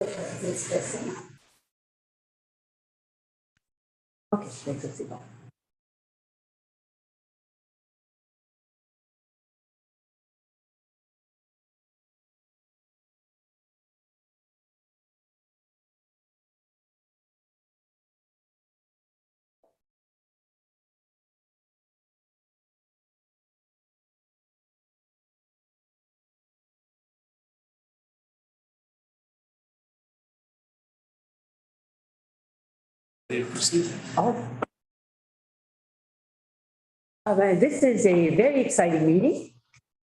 Ok, ça c'est bon. This is a very exciting meeting.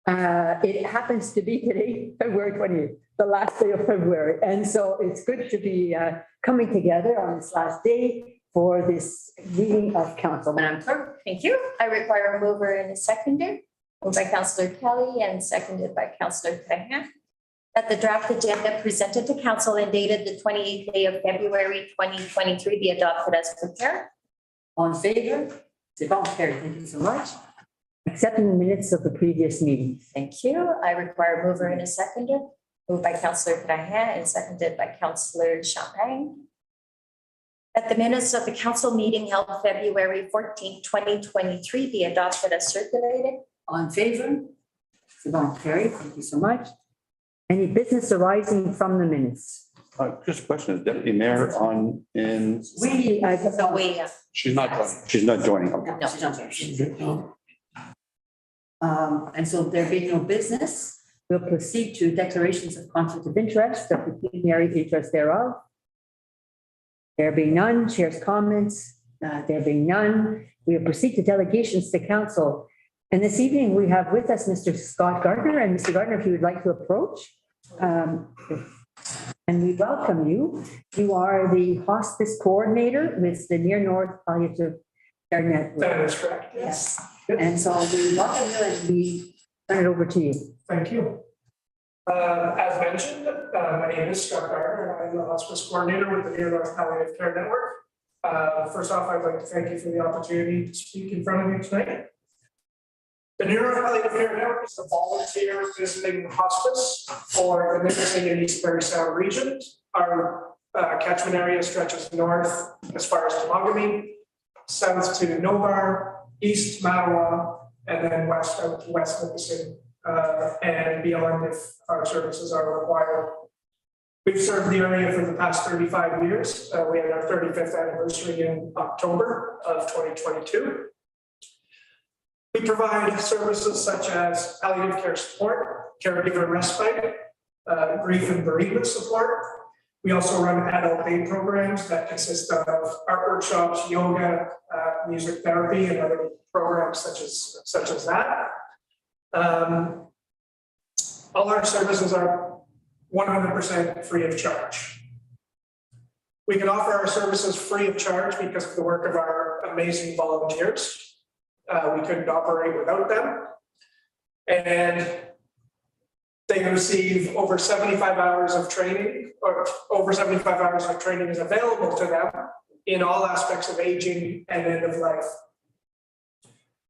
It happens to be today, February 20th, the last day of February. And so it's good to be coming together on this last day for this meeting of council. Madam Clerk. Thank you. I require a mover and a seconder. Moved by Councillor Kelly and seconded by Councillor Trahan. That the draft agenda presented to council and dated the 28th day of February 2023 be adopted as prepared. All in favor? C'est bon, carried. Thank you so much. Accepting the minutes of the previous meeting. Thank you. I require a mover and a seconder. Moved by Councillor Trahan and seconded by Councillor Champagne. That the minutes of the council meeting held February 14, 2023 be adopted as circulated. All in favor? C'est bon, carried. Thank you so much. Any business arising from the minutes? Just a question, is Deputy Mayor on in? No way. She's not joining. She's not joining. Okay. No, she's not there. And so there being no business, we'll proceed to declarations of conflict of interest, the pecuniary interest thereof. There being none, chair's comments, there being none, we will proceed to delegations to council. And this evening we have with us Mr. Scott Gardner, and Mr. Gardner, if you would like to approach. And we welcome you. You are the hospice coordinator with the Near North Palliative Care Network. That is correct, yes. And so we welcome you and we turn it over to you. Thank you. As mentioned, my name is Scott Gardner and I'm the hospice coordinator with the Near North Palliative Care Network. First off, I'd like to thank you for the opportunity to speak in front of you tonight. The Near North Palliative Care Network is a volunteer visiting hospice for the Nipissing and East Parry Sound region. Our catchment area stretches north as far as Temagami, south to Novar, east Mattawa, and then west out to West Nipissing and beyond if our services are required. We've served the area for the past 35 years. We had our 35th anniversary in October of 2022. We provide services such as palliative care support, caregiver respite, grief and bereavement support. We also run adult day programs that consist of art workshops, yoga, music therapy, and other programs such as that. All our services are 100% free of charge. We can offer our services free of charge because of the work of our amazing volunteers. We couldn't operate without them. And they receive over 75 hours of training, or over 75 hours of training is available to them in all aspects of aging and end of life.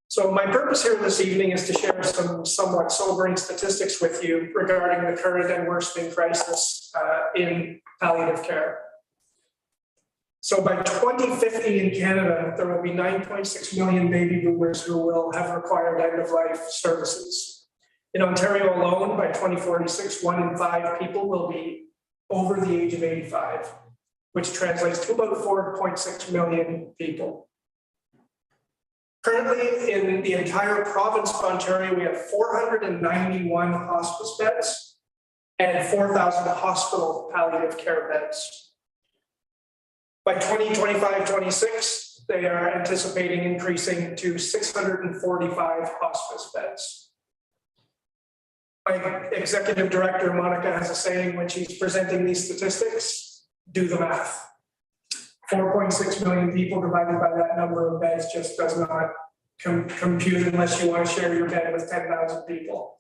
So my purpose here this evening is to share some somewhat sobering statistics with you regarding the current and worsening crisis in palliative care. So by 2050 in Canada, there will be 9.6 million baby boomers who will have required end-of-life services. In Ontario alone, by 2046, 1 in 5 people will be over the age of 85, which translates to about 4.6 million people. Currently, in the entire province of Ontario, we have 491 hospice beds and 4,000 hospital palliative care beds. By 2025-26, they are anticipating increasing to 645 hospice beds. My executive director, Monica, has a saying when she's presenting these statistics, do the math. 4.6 million people divided by that number of beds just does not compute unless you want to share your bed with 10,000 people.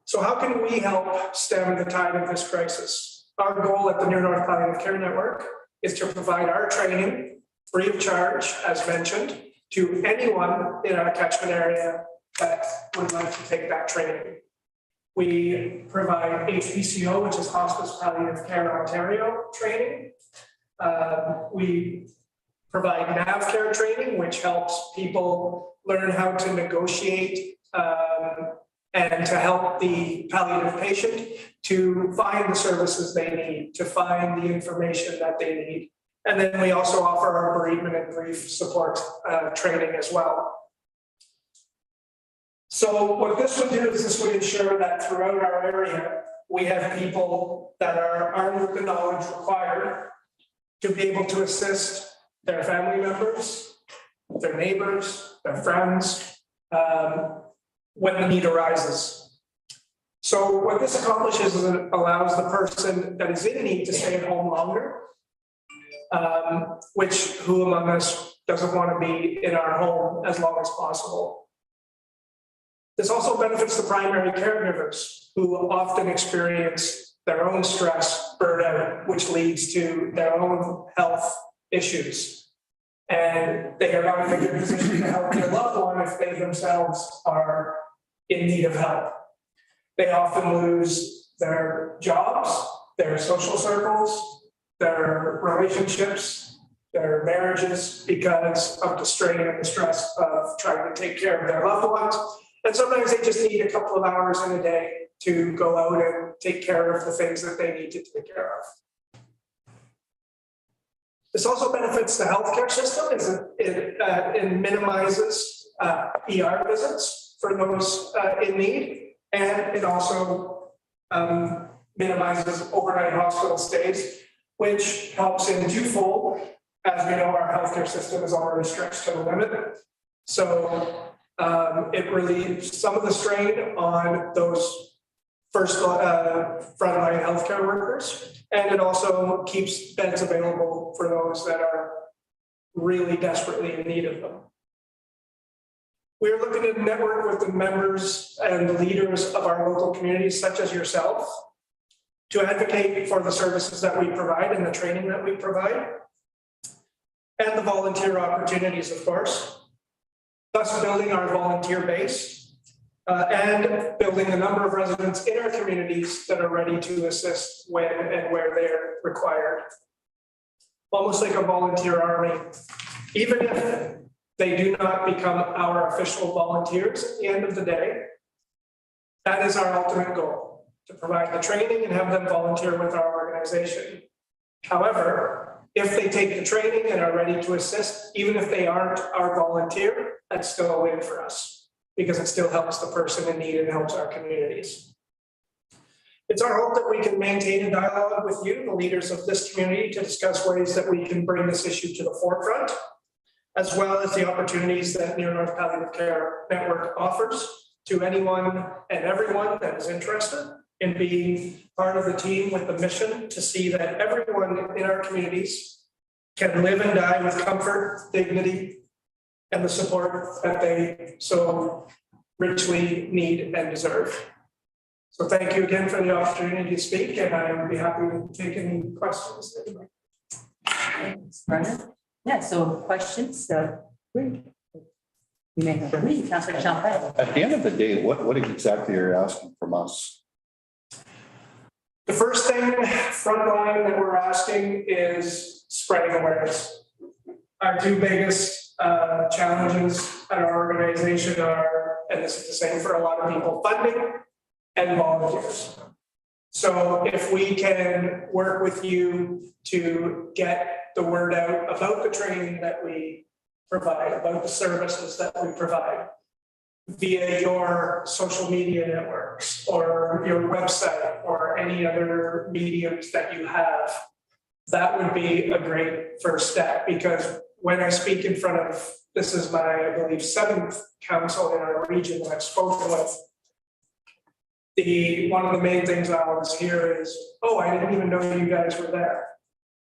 So how can we help stem the tide of this crisis? Our goal at the Near North Palliative Care Network is to provide our training free of charge, as mentioned, to anyone in our catchment area that would like to take that training. We provide HPCO, which is Hospice Palliative Care Ontario training. We provide NAV care training, which helps people learn how to negotiate and to help the palliative patient to find the services they need, to find the information that they need. And then we also offer our bereavement and grief support training as well. So what this would do is this would ensure that throughout our area, we have people that are armed with the knowledge required to be able to assist their family members, their neighbors, their friends, when the need arises. So what this accomplishes is it allows the person that is in need to stay at home longer, who among us doesn't want to be in our home as long as possible. This also benefits the primary caregivers who often experience their own stress, burnout, which leads to their own health issues. And they are not in a good position to help their loved one if they themselves are in need of help. They often lose their jobs, their social circles, their relationships, their marriages because of the strain and the stress of trying to take care of their loved ones. And sometimes they just need a couple of hours in a day to go out and take care of the things that they need to take care of. This also benefits the healthcare system as it minimizes ER visits for those in need. And it also minimizes overnight hospital stays, which helps in twofold. As we know, our healthcare system is already stretched to the limit. So it relieves some of the strain on those first frontline healthcare workers, and it also keeps beds available for those that are really desperately in need of them. We are looking to network with the members and leaders of our local communities, such as yourself, to advocate for the services that we provide and the training that we provide, and the volunteer opportunities, of course. Thus building our volunteer base and building a number of residents in our communities that are ready to assist when and where they're required. Almost like a volunteer army. Even if they do not become our official volunteers at the end of the day, that is our ultimate goal, to provide the training and have them volunteer with our organization. However, if they take the training and are ready to assist, even if they aren't our volunteer, that's still a win for us because it still helps the person in need and helps our communities. It's our hope that we can maintain a dialogue with you, the leaders of this community, to discuss ways that we can bring this issue to the forefront, as well as the opportunities that Near North Palliative Care Network offers to anyone and everyone that is interested in being part of the team with the mission to see that everyone in our communities can live and die with comfort, dignity, and the support that they so richly need and deserve. So thank you again for the opportunity to speak, and I would be happy to take any questions. Thanks, Brendan. Yeah, so questions, you may have a read, Councillor Champagne. At the end of the day, what exactly are you asking from us? The first thing, frontline, that we're asking is spreading awareness. Our two biggest challenges at our organization are, and this is the same for a lot of people, funding and volunteers. So if we can work with you to get the word out about the training that we provide, about the services that we provide, via your social media networks or your website or any other mediums that you have, that would be a great first step. Because when I speak in front of, this is my, I believe, 7th council in our region that I've spoken with, one of the main things I always hear is, oh, I didn't even know you guys were there.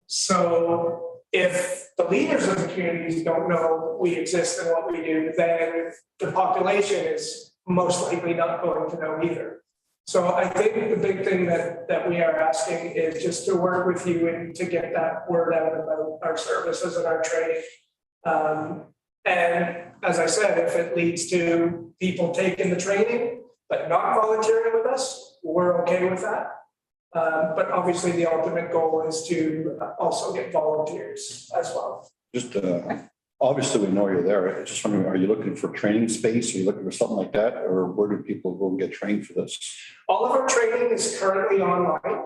So if the leaders of the communities don't know we exist and what we do, then the population is most likely not going to know either. So I think the big thing that we are asking is just to work with you and to get that word out about our services and our training. And as I said, if it leads to people taking the training but not volunteering with us, we're okay with that. But obviously the ultimate goal is to also get volunteers as well. Just, obviously we know you're there. I just wondering, are you looking for training space? Are you looking for something like that? Or where do people go and get trained for this? All of our training is currently online.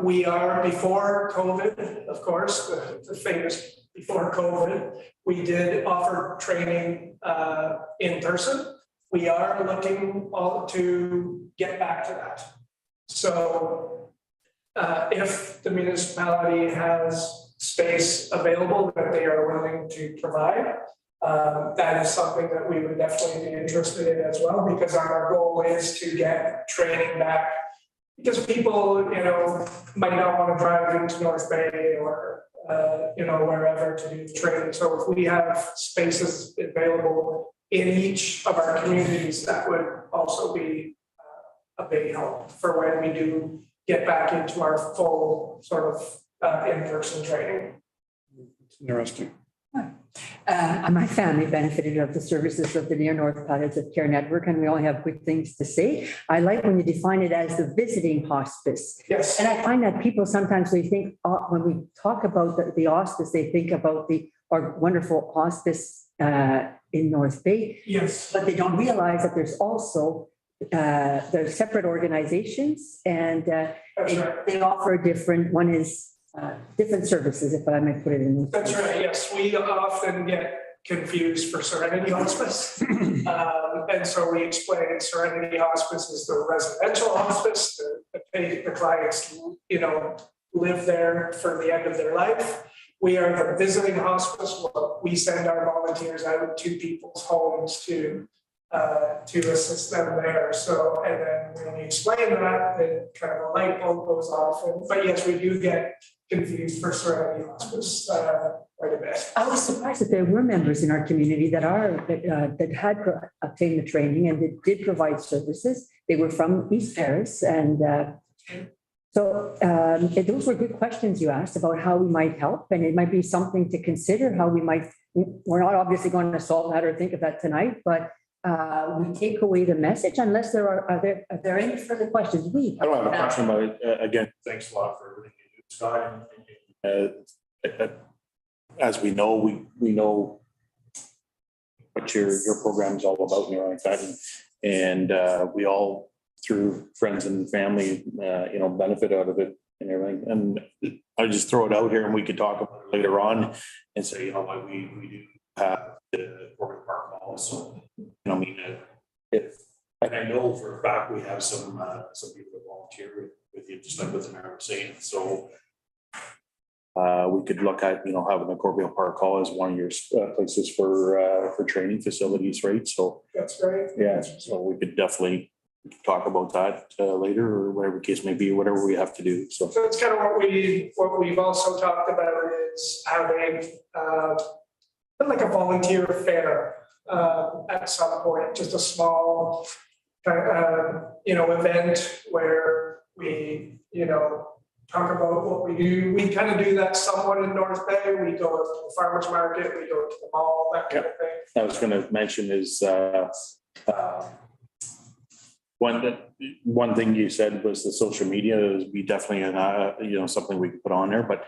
We are before COVID, of course, the famous before COVID, we did offer training in person. We are looking to get back to that. So if the municipality has space available that they are willing to provide, that is something that we would definitely be interested in as well, because our goal is to get training back. Because people, might not want to drive into North Bay or, wherever to do the training. So if we have spaces available in each of our communities, that would also be a big help for when we do get back into our full sort of in-person training. Interesting. My family benefited of the services of the Near North Palliative Care Network, and we all have good things to say. I like when you define it as the visiting hospice. Yes. And I find that people sometimes they think, when we talk about the hospice, they think about our wonderful hospice in North Bay, Yes. but they don't realize that there's also there's separate organizations, and That's right. they offer different different services, if I may put it in. That's right, yes, we often get confused for Serenity Hospice. And so we explain Serenity Hospice is the residential hospice, the clients, live there for the end of their life. We are the visiting hospice, we send our volunteers out to people's homes to assist them there. So, and then when we explain that, then kind of a light bulb goes off. But yes, we do get confused for Serenity Hospice quite a bit. I was surprised that there were members in our community that had obtained the training and that did provide services. They were from East Paris, and so those were good questions you asked about how we might help, and it might be something to consider how we might. We're not obviously going to solve that or think of that tonight, but we take away the message unless are there any further questions? I don't have a question, but again, thanks a lot for everything you do, Scott. As we know, we know what your program is all about and everything like that. And we all, through friends and family, benefit out of it and everything. And I just throw it out here and we could talk about it later on and say, what we do have the corporate park mall. So, if, and I know for a fact we have some people that volunteer with you, just like with the mayor was saying. So we could look at, having the Corbeil Park Hall as one of your places for training facilities, right? So That's great. yeah, so we could definitely talk about that later, or whatever case may be, whatever we have to do. So that's kind of what we've also talked about is having like a volunteer fair at some point, just a small event where we talk about what we do. We kind of do that somewhat in North Bay. We go to the farmers market, we go to the mall, that kind of thing. I was going to mention is one thing you said was the social media is we definitely something we could put on there. But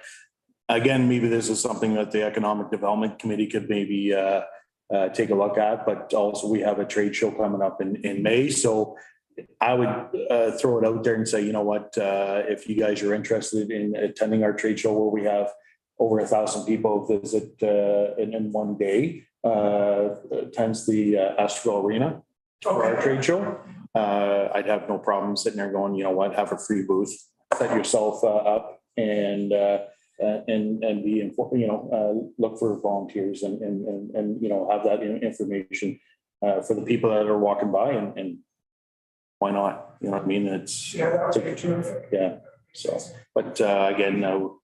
again, maybe this is something that the Economic Development Committee could maybe take a look at. But also we have a trade show coming up in May, so I would throw it out there and say, if you guys are interested in attending our trade show where we have over 1,000 people visit in one day, attends the Astroville Arena for our trade show. I'd have no problem sitting there going, have a free booth, set yourself up and be look for volunteers and have that information for the people that are walking by and why not? You know what I mean? It's that would be terrific. Yeah. So, but again,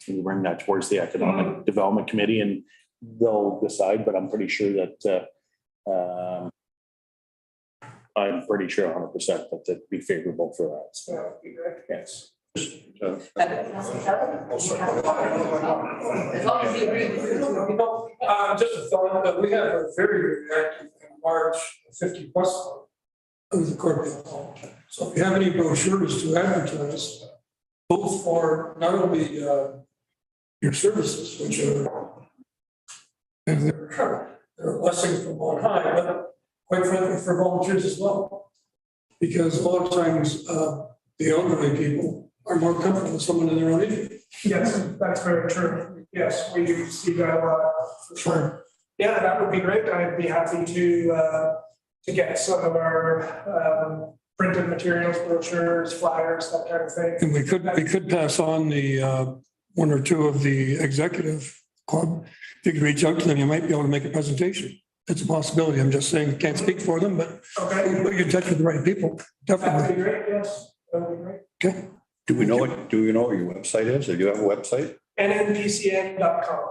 we bring that towards the Economic Development Committee and they'll decide, but I'm pretty sure that I'm pretty sure 100% that that'd be favorable for that. So, That would be great. yes. Just a thought that we have a very active and large 50+ club. of the Cornfield Hall. So if you have any brochures to advertise, both for not only your services, which are and they're a blessing from on high, but quite frankly for volunteers as well. Because a lot of times the elderly people are more comfortable with someone in their own age. Yes, that's very true. Yes, we do see that a lot, for sure. Yeah, that would be great. I'd be happy to get some of our printed materials, brochures, flyers, that kind of thing. And we could pass on the one or two of the executive club. If you could reach out to them, you might be able to make a presentation. It's a possibility. I'm just saying, can't speak for them, but Okay, put you in touch with the right people. that would Definitely. be great, yes, that would be great. Okay. Do we know what your website is? Do you have a website? nnpcn.com.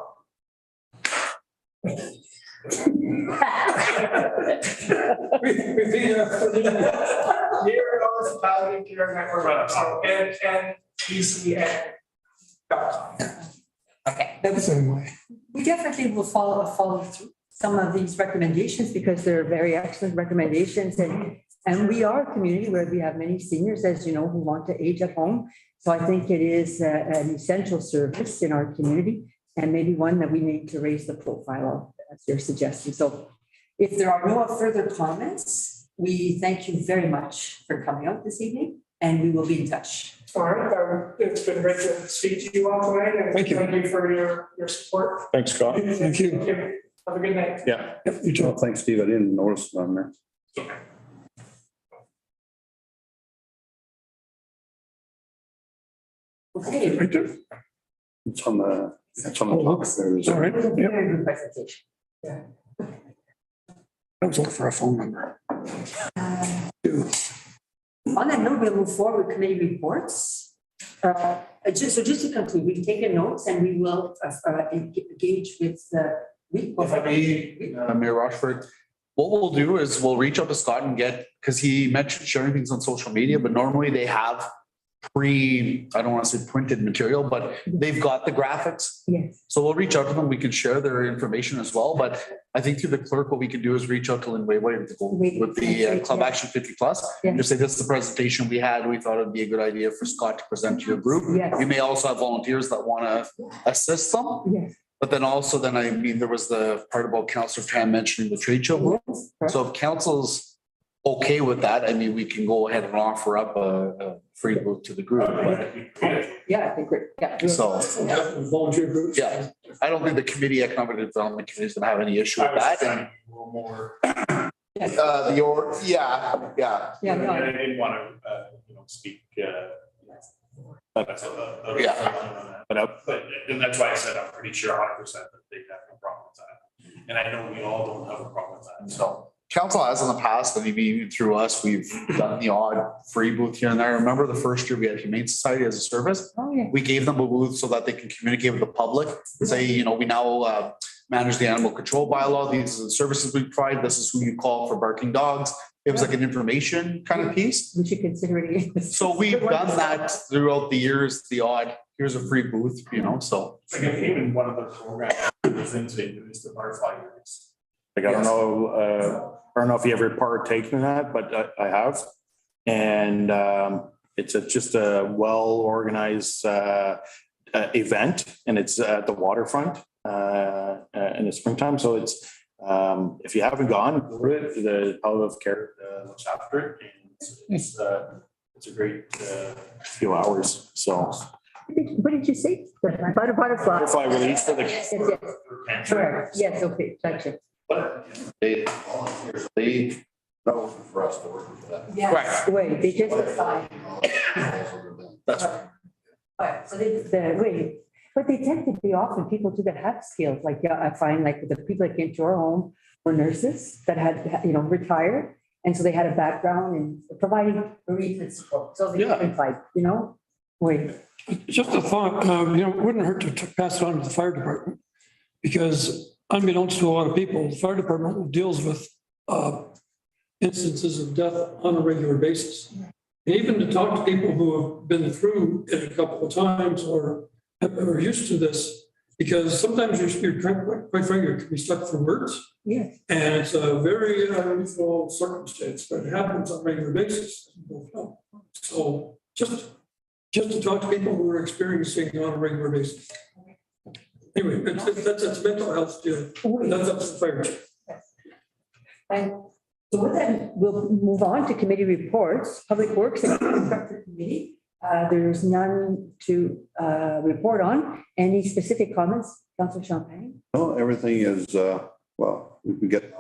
Near North Palliative Care Network, so nnpcn.com. Okay, The same way. We definitely will follow through some of these recommendations because they're very excellent recommendations. And we are a community where we have many seniors, as you know, who want to age at home. So I think it is an essential service in our community and maybe one that we need to raise the profile of, as you're suggesting. So if there are no further comments, we thank you very much for coming out this evening and we will be in touch. All right, it's been great to speak to you all tonight, and Thank you. thank you for your support. Thanks, Scott. Thank you. Have a good night. Yeah. Yep, you Oh, too. thanks, Steve. I didn't notice it on there. Okay. Right there. It's on the top there. All right. Yep. Very good presentation. I was looking for a phone number. On that note, we'll move forward with committee reports. Just to conclude, we've taken notes and we will engage with the week. If I may, Mayor Rochford, what we'll do is we'll reach out to Scott and get, because he mentioned sharing things on social media, but normally they have I don't want to say printed material, but they've got the graphics. Yes. So we'll reach out to them. We can share their information as well. But I think through the clerk, what we can do is reach out to Lynn Wayway with the Club Action 50 Plus. Yeah. Just say this is the presentation we had. We thought it'd be a good idea for Scott to present to your group. Yes. You may also have volunteers that want to assist them. Yes. But then also there was the part about Councillor Tran mentioning the trade show group. Yes. So if council's okay with that, I mean, we can go ahead and offer up a free booth to the group. But Yeah, I think we're, yeah. So, Volunteer groups. yeah, I don't think the committee, economic development committee is gonna have any issue with that. And A little more. yeah. Yeah, no, I didn't want to, speak. That's Yeah. and that's why I said I'm pretty sure 100% that they have no problem with that. And I know we all don't have a problem with that. So council has in the past, and even through us, we've done the odd free booth here and there. Remember the first year we had Humane Society as a service? oh, yeah. We gave them a booth so that they can communicate with the public, say, we now manage the animal control bylaw. These are the services we provide. This is who you call for barking dogs. It was like an information kind of piece. We should consider it again. So we've done that throughout the years, the odd, here's a free booth, so. Like even one of the programs was into is the butterfly race. Like, I don't know if you ever partake in that, but I have. And it's just a well-organized event, and it's at the waterfront in the springtime. So it's, if you haven't gone, the Palliative Care looks after it. And it's a great few hours, so. What did you say? The butterfly? Butterfly release for the. Yes, yes. Correct. Yes, okay, gotcha. They no, for us to work with that. Yes, wait, they just decide. That's right. Right, so wait, but they tend to be often people too that have skills, like, yeah, I find like the people that came to our home were nurses that had, retired. And so they had a background in providing bereavement support, so they can fight, wait. Just a thought, it wouldn't hurt to pass it on to the fire department. Because unbeknownst to a lot of people, the fire department deals with instances of death on a regular basis. And even to talk to people who have been through it a couple of times or are used to this, because sometimes you're quite frankly, you can be stuck for words. Yes. And it's a very unusual circumstance, but it happens on a regular basis. So just to talk to people who are experiencing it on a regular basis. Anyway, that's mental health, too. That's up to the fire chief. And so with that, we'll move on to committee reports, Public Works and Infrastructure Committee. There's none to report on. Any specific comments, Councillor Champagne? No, everything is, well, we can get.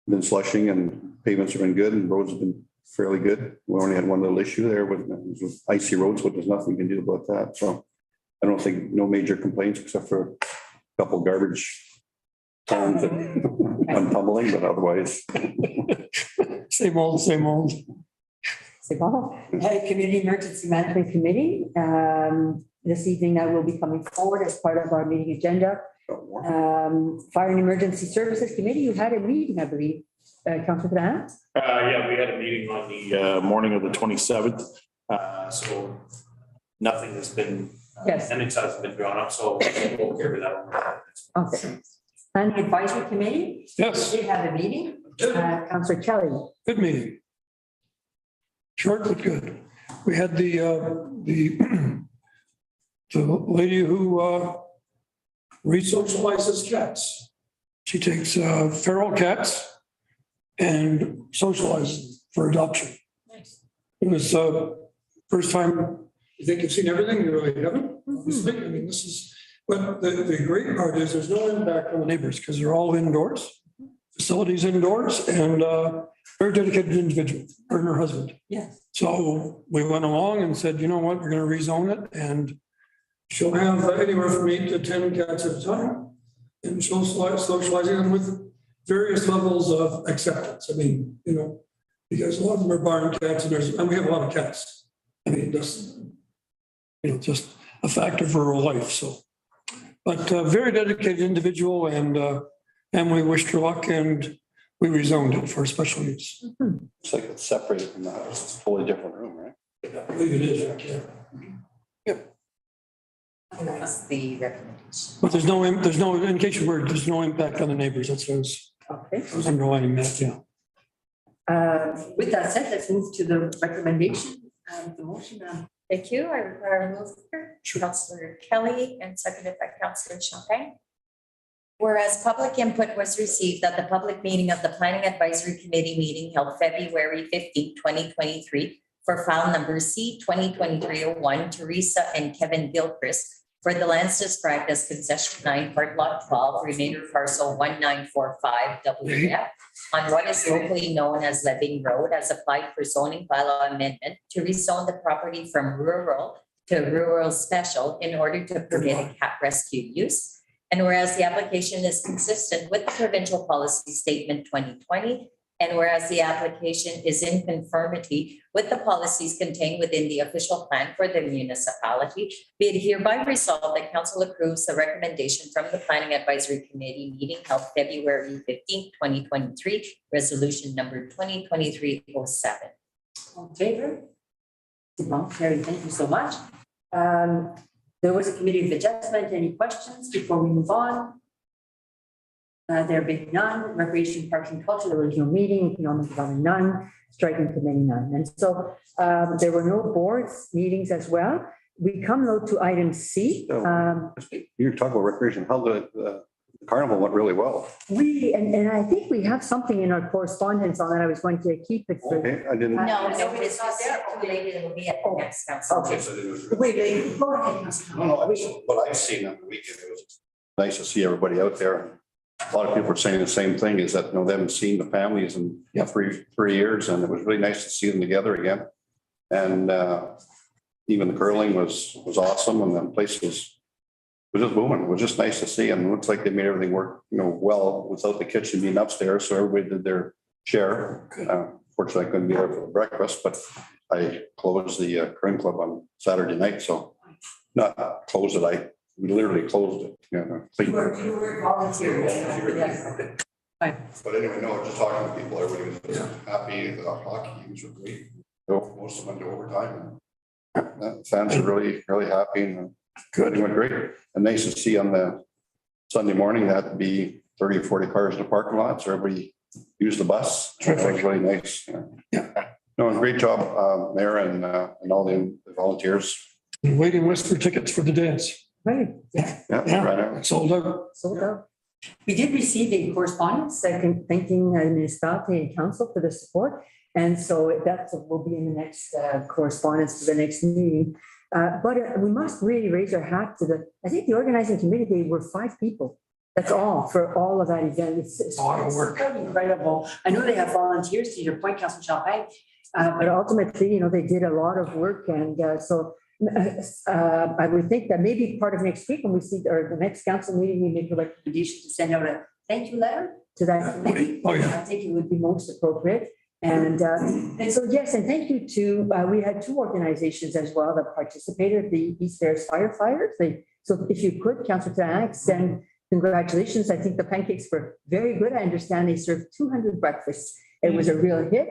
Been slushing and pavements have been good and roads have been fairly good. We only had one little issue there with icy roads, but there's nothing we can do about that. So I don't think, no major complaints except for a couple garbage tons and tumbling, but otherwise. Same old, same old. C'est bon. Community Emergency Management Committee. This evening that will be coming forward as part of our meeting agenda. Fire and Emergency Services Committee, you had a meeting, I believe, Councillor Grant? Yeah, we had a meeting on the morning of the 27th. So nothing has been, Yes. minutes hasn't been drawn up, so we'll carry that on. Okay. Planning Advisory Committee, Yes, we had a meeting. Councillor Kelly. good meeting. Short but good. We had the lady who re-socializes cats. She takes feral cats and socializes them for adoption. Nice. It was first time, you think you've seen everything, you really haven't. Obviously, I mean, this is, but the great part is there's no impact on the neighbors because they're all indoors, facilities indoors, and very dedicated individual, her and her husband. Yes. So we went along and said, you know what, we're going to rezone it, and she'll have anywhere from 8 to 10 cats at a time. And she'll socializing them with various levels of acceptance. I mean, you know, because a lot of them are barn cats and we have a lot of cats. I mean, just, you know, just a fact of rural life. So, but very dedicated individual, and we wished her luck, and we rezoned it for special use. It's like it's separated from the house. It's a totally different room, right? I believe it is, yeah. That's the recommendation. But there's no, in case you were, there's no impact on the neighbors. That's what Okay. I was underlining that, yeah. With that said, let's move to the recommendation and the motion. Thank you. I require a mover, Councillor Kelly, and seconded by Councillor Champagne. Whereas public input was received at the public meeting of the Planning Advisory Committee meeting held February 15, 2023 for file number C 2023-01, Teresa and Kevin Gilchrist for the lands described as concession 9, part lot 12, remainder parcel 1945 WF on what is locally known as Lebbing Road, has applied for zoning bylaw amendment to rezone the property from rural to rural special in order to permit a cat rescue use. And whereas the application is consistent with the provincial policy statement 2020, and whereas the application is in conformity with the policies contained within the official plan for the municipality, be it hereby resolved that council approves the recommendation from the Planning Advisory Committee meeting held February 15, 2023, resolution number 2023-07. All in favor? Well, Carrie, thank you so much. There was a committee of adjustment. Any questions before we move on? There being none. Recreation, Parks and Culture, there was no meeting. Economic Development, none. Striking Committee, none. And so there were no boards meetings as well. We come though to item C. You're talking about recreation. How the carnival went really well. And I think we have something in our correspondence on that. I was going to keep it for. Okay, I didn't. No, it's not circulated. It'll be at the next council. Okay. No, Wait, go ahead. what I've seen on the weekend, it was nice to see everybody out there. A lot of people are saying the same thing, is that, you know, they haven't seen the families in three years, and it was really nice to see them together again. And even the curling was awesome, and the place was just booming. It was just nice to see, and it looks like they made everything work, you know, well without the kitchen being upstairs, so everybody did their share. Fortunately, I couldn't be there for breakfast, but I closed the curling club on Saturday night, so not closed it, we literally closed it. You were volunteering. But anyway, no, just talking to people, everybody was happy. The hockey games were great. Most of them went to overtime. fans are really, really happy and good, doing great. And nice to see on the Sunday morning, that'd be 30 or 40 cars in the parking lot, so everybody used the bus. It was really nice. Yeah. No, great job, Mayor and all the volunteers. Waiting list for tickets for the dance. Right, yeah, Yeah, right now. It's sold out. sold out. We did receive a correspondence, thanking municipality and council for the support. And so that will be in the next correspondence for the next meeting. But we must really raise our hat to I think the organizing committee, they were 5 people. That's all for all of that event. It's A lot of work. quite incredible. I know they have volunteers, to your point, Councilor Champagne, but ultimately, they did a lot of work. And so I would think that maybe part of next week when we see, or the next council meeting, we make a recommendation to send out a thank you letter to that committee. Oh, yeah. I think it would be most appropriate. And so, yes, and thank you to, we had 2 organizations as well that participated, the East Ferris firefighters. So if you could, Councilor Tanak, send congratulations. I think the pancakes were very good. I understand they served 200 breakfasts. It was a real hit.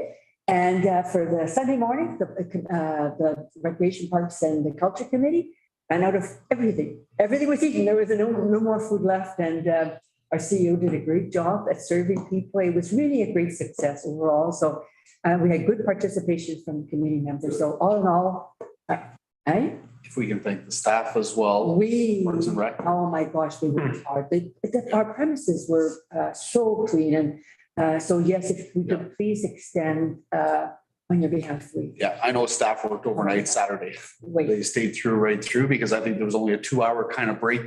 And for the Sunday morning, the Recreation Parks and the Culture Committee ran out of everything. Everything was eaten. There was no more food left. And our CEO did a great job at serving people. It was really a great success overall. So we had good participation from community members. So all in all, If we can thank the staff as well. Parks and Rec. oh my gosh, we worked hard. Our premises were so clean. And so yes, if we could please extend on your behalf, we Yeah, I know staff worked overnight Saturday. wait. They stayed right through because I think there was only a 2-hour kind of break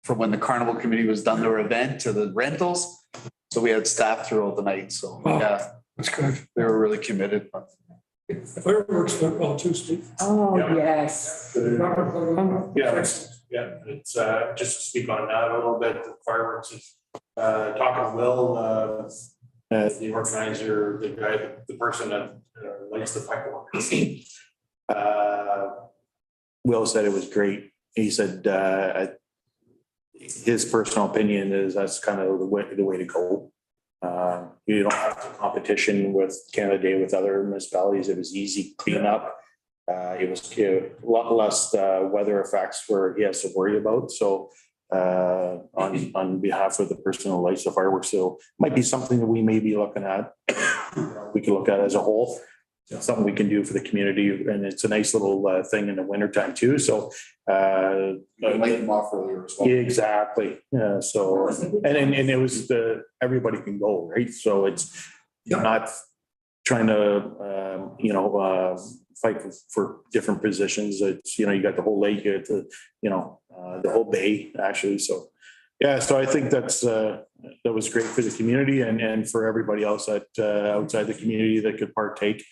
from when the carnival committee was done their event to the rentals. So we had staff throughout the night. So Wow. yeah, That's good. they were really committed. Fireworks went well too, Steve. Oh, Yeah. yes. Yeah, it's just to speak on that a little bit, the fireworks is talking to Will, the organizer, the guy, the person that likes the fireworks. Will said it was great. He said, his personal opinion is that's kind of the way to go. You don't have the competition with Canada Day with other municipalities. It was easy cleanup. It was a lot less weather effects where he has to worry about. So on behalf of the person who likes the fireworks, so might be something that we may be looking at. We can look at as a whole. Something we can do for the community, and it's a nice little thing in the wintertime too. So Light them off earlier as well. exactly. Yeah. So and it was everybody can go, right? So it's not trying to fight for different positions. It's you got the whole lake, you got the whole bay actually. So yeah, so I think that was great for the community and for everybody else that outside the community that could partake.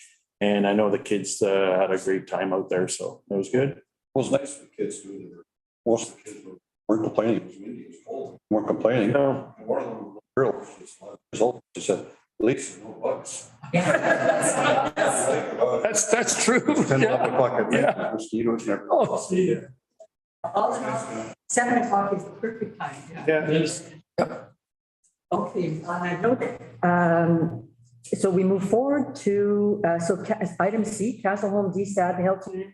And I know the kids had a great time out there, so it was good. It was nice for the kids too. Most of the kids weren't complaining. It was windy, it was cold. Weren't complaining. No. And one of them, girl, she said, at least no bugs. That's true. 10, 11 o'clock at night, Yeah. mosquitoes and everything. Oh, see ya. All in all, 7 o'clock is the perfect time. Yeah. Okay, on that note, so we move forward to, item C, Castle Home DSAD Health Unit,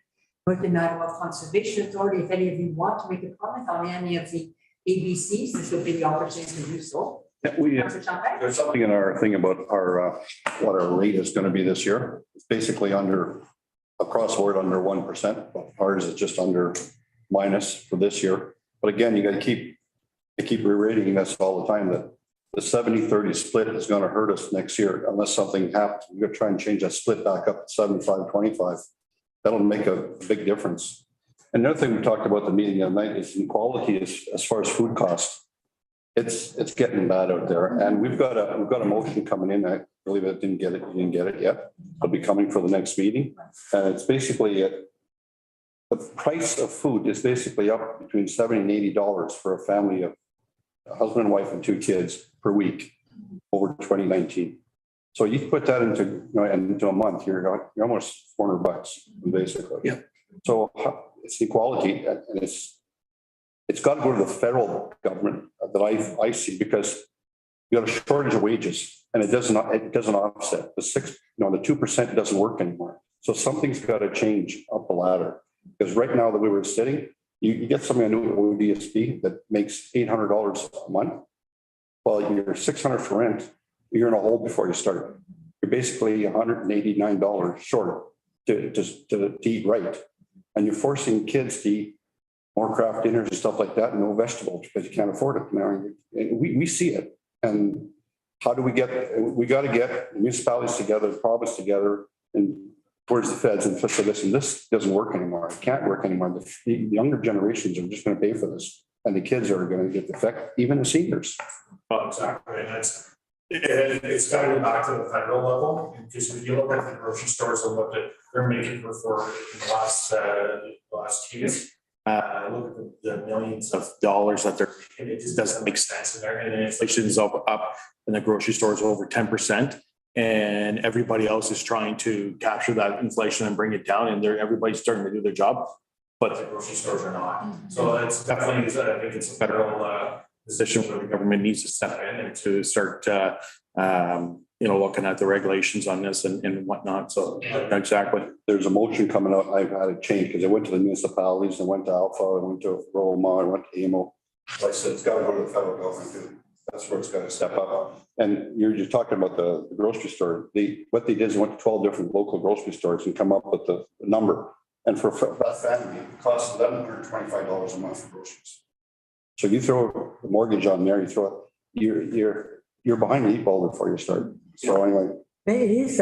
Northern Ottawa Conservation Authority. If any of you want to make a comment on any of the ABCs, this will be the opportunity to do so. Councilor Champagne? There's something in our thing about our, what our rate is going to be this year. It's basically across the board under 1%. But ours is just under minus for this year. But again, you got to keep reiterating this all the time that the 70-30 split is going to hurt us next year unless something happens. We're going to try and change that split back up to 75-25. That'll make a big difference. And the other thing we talked about the meeting the other night is inequality as far as food costs. It's getting bad out there. And we've got a motion coming in. I believe you didn't get it yet. It'll be coming for the next meeting. And it's basically the price of food is basically up between $70 and $80 for a family of a husband and wife and 2 kids per week over 2019. So you put that into a month, you're almost $400 basically. Yeah. So it's equality, and it's got to go to the federal government that I see, because you got a shortage of wages and it doesn't offset the 2% doesn't work anymore. So something's got to change up the ladder. Because right now, the way we're sitting, you get somebody on ODSP that makes $800 a month. Well, you're $600 for rent, you're in a hole before you start. You're basically $189 short to eat right. And you're forcing kids to eat more craft dinners and stuff like that, and no vegetables because you can't afford it now. And we see it. And how do we got to get municipalities together, the province together, and towards the feds and say, listen, this doesn't work anymore. It can't work anymore. The younger generations are just going to pay for this. And the kids are going to get the effect, even the seniors. Well, exactly, and it's got to go back to the federal level, because if you look at the grocery stores and what they're making for in the last years. Look at the millions of dollars that they're, it just doesn't make sense in there, and inflation is up in the grocery stores over 10%. And everybody else is trying to capture that inflation and bring it down, and everybody's starting to do their job, but the grocery stores are not. So it's definitely, I think it's a federal position where the government needs to step in and to start, looking at the regulations on this and whatnot. So exactly. There's a motion coming out. I've had it changed because I went to the municipalities, I went to Alpha, I went to Roma, I went to AMO. Like I said, it's got to go to the federal government too. That's where it's got to step up. And you're just talking about the grocery store. What they did is they went to 12 different local grocery stores and come up with the number. And for that family, it costs $1,125 a month for groceries. So you throw the mortgage on there, you're behind the 8 ball before you start. So anyway. It is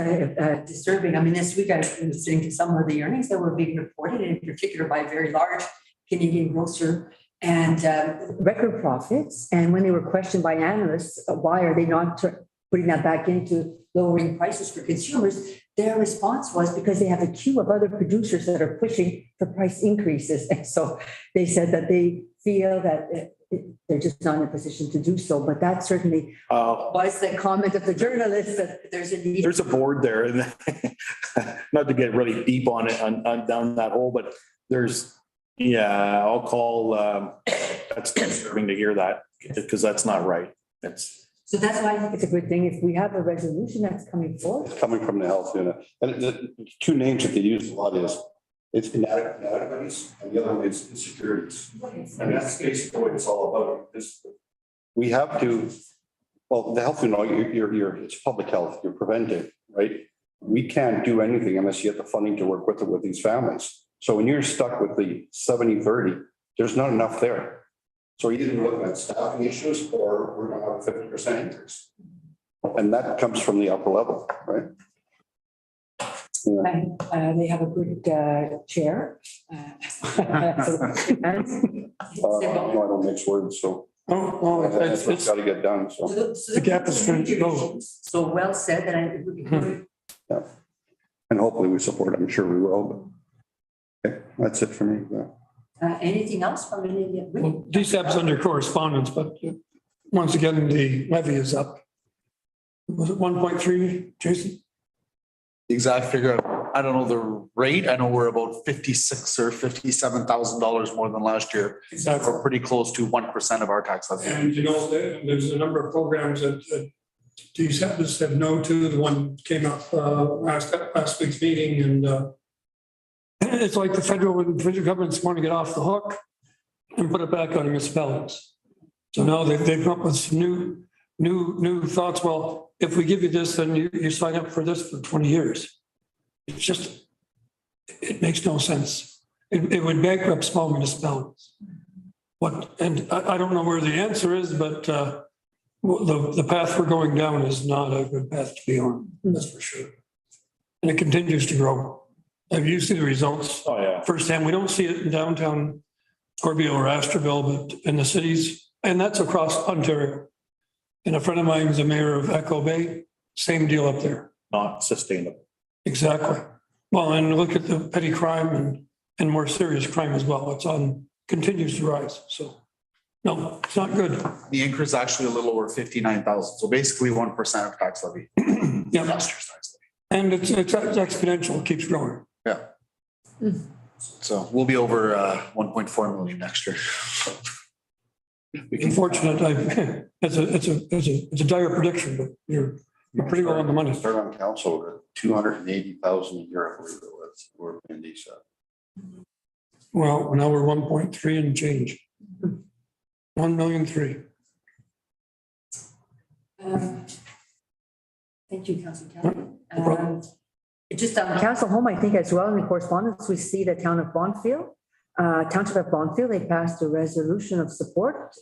disturbing. I mean, this week I was listening to some of the earnings that were being reported, in particular by a very large Canadian grocer, and record profits. And when they were questioned by analysts, why are they not putting that back into lowering prices for consumers? Their response was because they have a queue of other producers that are pushing for price increases. And so they said that they feel that they're just not in a position to do so. But that certainly was the comment of the journalist, that there's a need. There's a board there, and not to get really deep on it, on down that hole, but I'll call, that's disturbing to hear that, because that's not right. So that's why I think it's a good thing if we have a resolution that's coming forward. It's coming from the health unit. And the two names that they use a lot is, it's inadequacies, and the other one is insecurities. And that's basically what it's all about. We have to, well, the health unit, it's public health, you're preventive, right? We can't do anything unless you get the funding to work with these families. So when you're stuck with the 70-30, there's not enough there. So either we're looking at staffing issues, or we're going to have a 50% increase. And that comes from the upper level, right? And they have a good chair. No, I don't mix words, so that's what's got to get done, so. The gap is trying to go. So well said, that it would be good. Yeah. And hopefully we support it. I'm sure we will, but okay, that's it for me. Yeah. Anything else from any of you? Well, DSAP's under correspondence, but once again, the levy is up. Was it 1.3, Jason? The exact figure, I don't know the rate. I know we're about $56,000 or $57,000 more than last year. Exactly. We're pretty close to 1% of our tax levy. And there's a number of programs that DSAP has said no to. The one came up last week's meeting, and it's like the federal and provincial governments want to get off the hook and put it back on municipalities. So now they've come up with some new thoughts. Well, if we give you this, then you sign up for this for 20 years. It's just, it makes no sense. It would bankrupt small municipalities. And I don't know where the answer is, but the path we're going down is not a good path to be on, that's for sure. And it continues to grow. You see the results firsthand. We don't see it in downtown Corbeil or Astorville, but in the cities, and that's across Ontario. And a friend of mine is the mayor of Echo Bay, same deal up there. Not sustainable. Exactly. Well, and look at the petty crime and more serious crime as well. Continues to rise. So no, it's not good. The increase is actually a little over 59,000. So basically 1% of tax levy. Yeah. Last year's tax levy. And it's exponential. It keeps growing. Yeah. So we'll be over 1.4 million next year. Unfortunate. It's a dire prediction, but you're pretty well on the money. Start on council at 280,000 a year. I believe it was. We're in DSAP. Well, now we're 1.3 and change. 1,000,003. Thank you, Councillor Kelly. problem. Just on Castle Home, I think as well in the correspondence, we see the town of Bonfield. Township of Bonfield, they passed a resolution of support,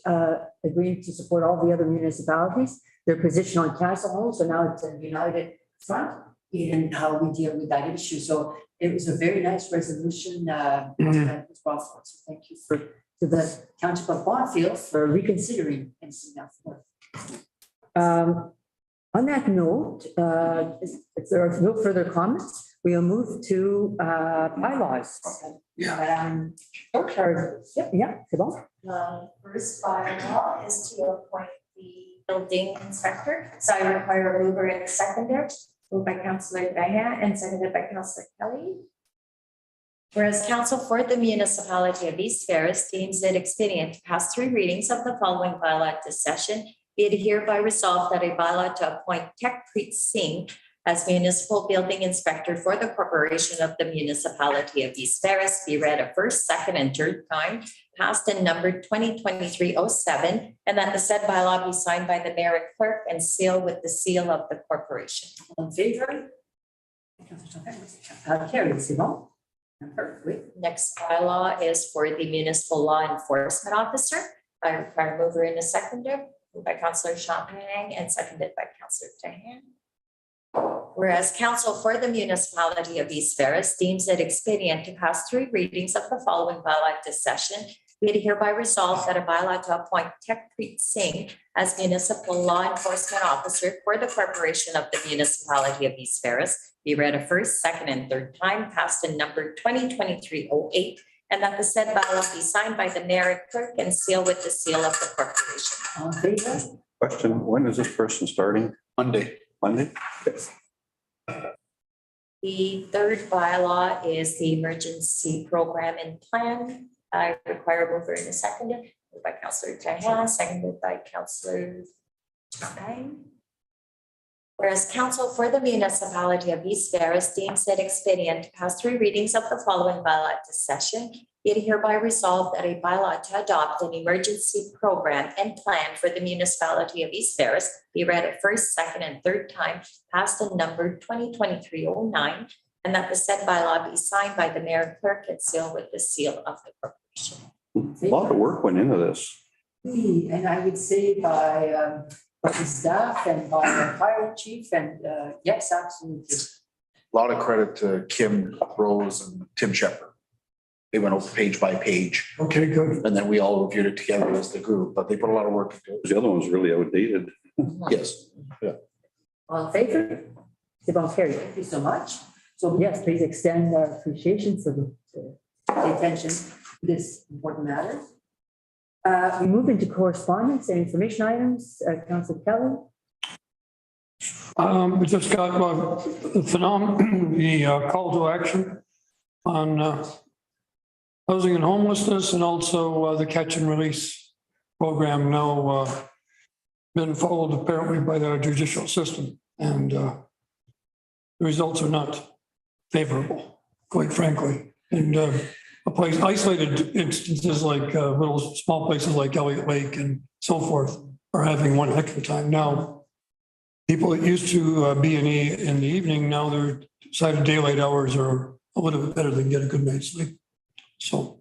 agreeing to support all the other municipalities. Their position on Castle Home, so now it's a united front in how we deal with that issue. So it was a very nice resolution that was brought forward. So thank you to the Township of Bonfield for reconsidering and seeing that forward. On that note, if there are no further comments, we'll move to bylaws. C'est bon? The first bylaw is to appoint the building inspector. So I require a mover and a seconder. Moved by Councillor Diane and seconded by Councillor Kelly. Whereas council for the municipality of East Ferris deems it expedient to pass 3 readings of the following bylaw at this session, be it hereby resolved that a bylaw to appoint Techpreet Singh as municipal building inspector for the corporation of the municipality of East Ferris be read a first, second, and third time, passed and numbered 2023-07, and that the said bylaw be signed by the mayor and clerk and sealed with the seal of the corporation. All in favor? Carried, c'est bon? Perfect. Next bylaw is for the municipal law enforcement officer. I require a mover and a seconder. Moved by Councillor Champagne and seconded by Councillor Diane. Whereas council for the municipality of East Ferris deems it expedient to pass 3 readings of the following bylaw at this session, be it hereby resolved that a bylaw to appoint Techpreet Singh as municipal law enforcement officer for the corporation of the municipality of East Ferris be read a first, second, and third time, passed and numbered 2023-08, and that the said bylaw be signed by the mayor and clerk and sealed with the seal of the corporation. All in favor? Question, when is this person starting? Monday. Monday? The third bylaw is the emergency program and plan. I require a mover and a seconder. Moved by Councillor Diane, seconded by Councillor Champagne. Whereas council for the municipality of East Ferris deems it expedient to pass 3 readings of the following bylaw at this session, it hereby resolved that a bylaw to adopt an emergency program and plan for the municipality of East Ferris be read a first, second, and third time, passed and numbered 2023-09, and that the said bylaw be signed by the mayor and clerk and sealed with the seal of the corporation. A lot of work went into this. And I would say by the staff and by the fire chief and yes, absolutely. A lot of credit to Kim Rose and Tim Shepherd. They went over page by page, Okay, good. and then we all reviewed it together as the group, but they put a lot of work into it. The other one's really outdated. Yes. All in favor? C'est bon, carried. Thank you so much. So yes, please extend our appreciation for the attention to this important matter. We move into correspondence and information items. Councillor Kelly. We just got the call to action on housing and homelessness, and also the catch and release program now been followed apparently by the judicial system, and the results are not favorable, quite frankly. And a place, isolated instances like little small places like Elliott Lake and so forth are having one heck of a time now. People that used to be in the evening, now their decided daylight hours are a little bit better than get a good night's sleep. So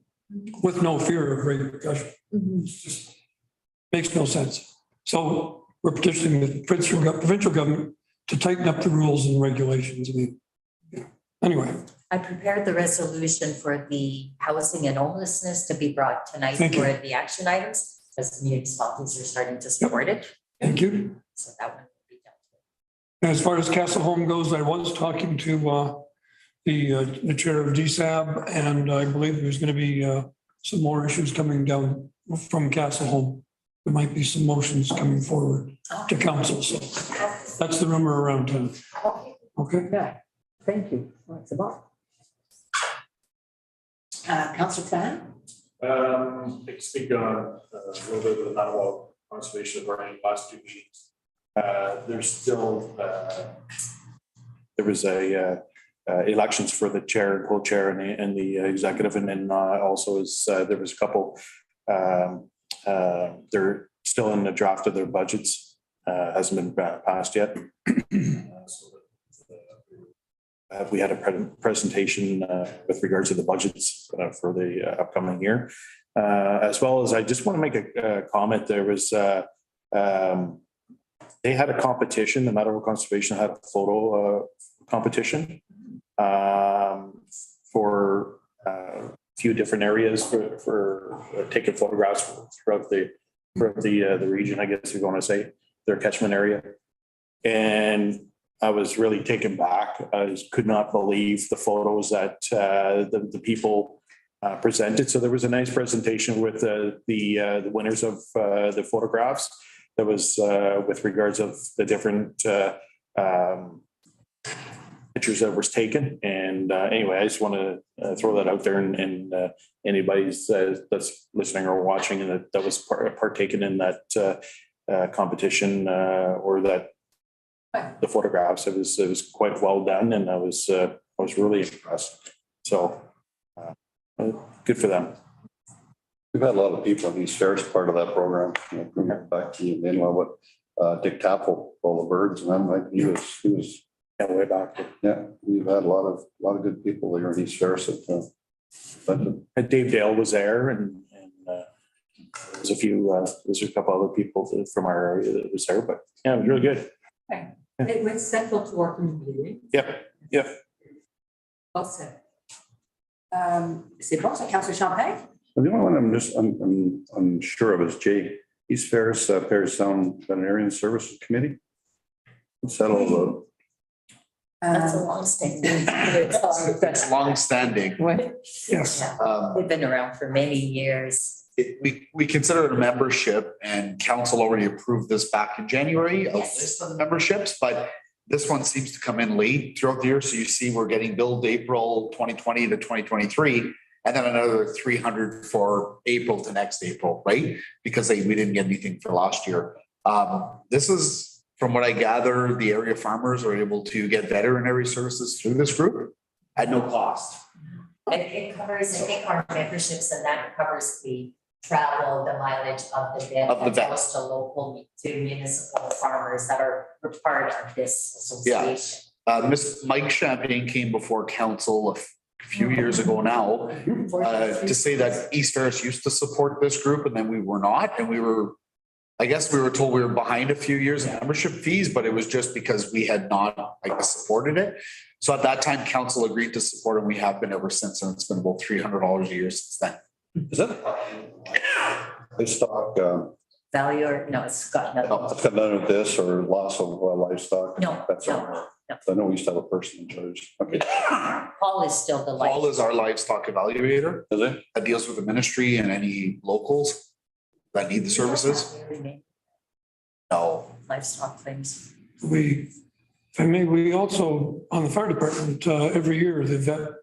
with no fear of repercussion, it just makes no sense. So we're petitioning the provincial government to tighten up the rules and regulations. I mean, anyway. I prepared the resolution for the housing and homelessness to be brought tonight Thank you. for the action items, as the municipalities are starting to support it. Thank you. So that one will be done. As far as Castle Home goes, I was talking to the chair of DSAB, and I believe there's going to be some more issues coming down from Castle Home. There might be some motions coming forward to council. So that's the rumor around town. Okay. Yeah, thank you. What's about? Councillor Fan. I can speak on a little bit of the Nottawa Conservation Authority last 2 meetings. There's still, There was a elections for the chair and co-chair and the executive. And then also there was a couple, they're still in the draft of their budgets, hasn't been passed yet. We had a presentation with regards to the budgets for the upcoming year. As well as I just want to make a comment. There was they had a competition, the Meadow Conservation had a photo competition for a few different areas for taking photographs throughout the region, I guess you're going to say, their catchment area. And I was really taken back. I just could not believe the photos that the people presented. So there was a nice presentation with the winners of the photographs. That was with regards of the different pictures that was taken. And anyway, I just want to throw that out there, and anybody's that's listening or watching and that was partaken in that competition or that the photographs. It was quite well done, and I was really impressed. So good for them. We've had a lot of people in East Ferris part of that program, bring it back to you, what Dick Taffel, all the birds, and I'm like, he was Way back. yeah, we've had a lot of good people there in East Ferris. And Dave Dale was there, and there's a couple other people from our area that was there, but yeah, it was really good. It was central to our community. Yep. Well said. C'est bon, so Councillor Champagne? The only one I'm unsure of is East Ferris Parry Sound Veterinarian Services Committee. What's that all about? That's a long standing. It's long-standing. Yes. They've been around for many years. We consider it a membership, and council already approved this back in January, a Yes. list of the memberships, but this one seems to come in late throughout the year. So you see we're getting billed April 2020 to 2023, and then another 300 for April to next April, right? Because we didn't get anything for last year. This is, from what I gather, the area farmers are able to get veterinary services through this group at no cost. It covers, I think, our memberships, and that covers the travel, the mileage of the vet. Of the vet. As well as to municipal farmers that are part of this association. Mike Champagne came before council a few years ago now to say that East Ferris used to support this group, and then we were not, and I guess we were told we were behind a few years in membership fees, but it was just because we had not, supported it. So at that time, council agreed to support, and we have been ever since, and it's been about $300 a year since then. Is that? They stock, Value or, no, it's got it's no. got none of this or loss of livestock? No, That's all. no. I know we used to have a person in charge. Okay. Paul is still the Paul life. is our livestock evaluator Is it? that deals with the ministry and any locals that need the services. No. Livestock things. We also, on the fire department, every year, the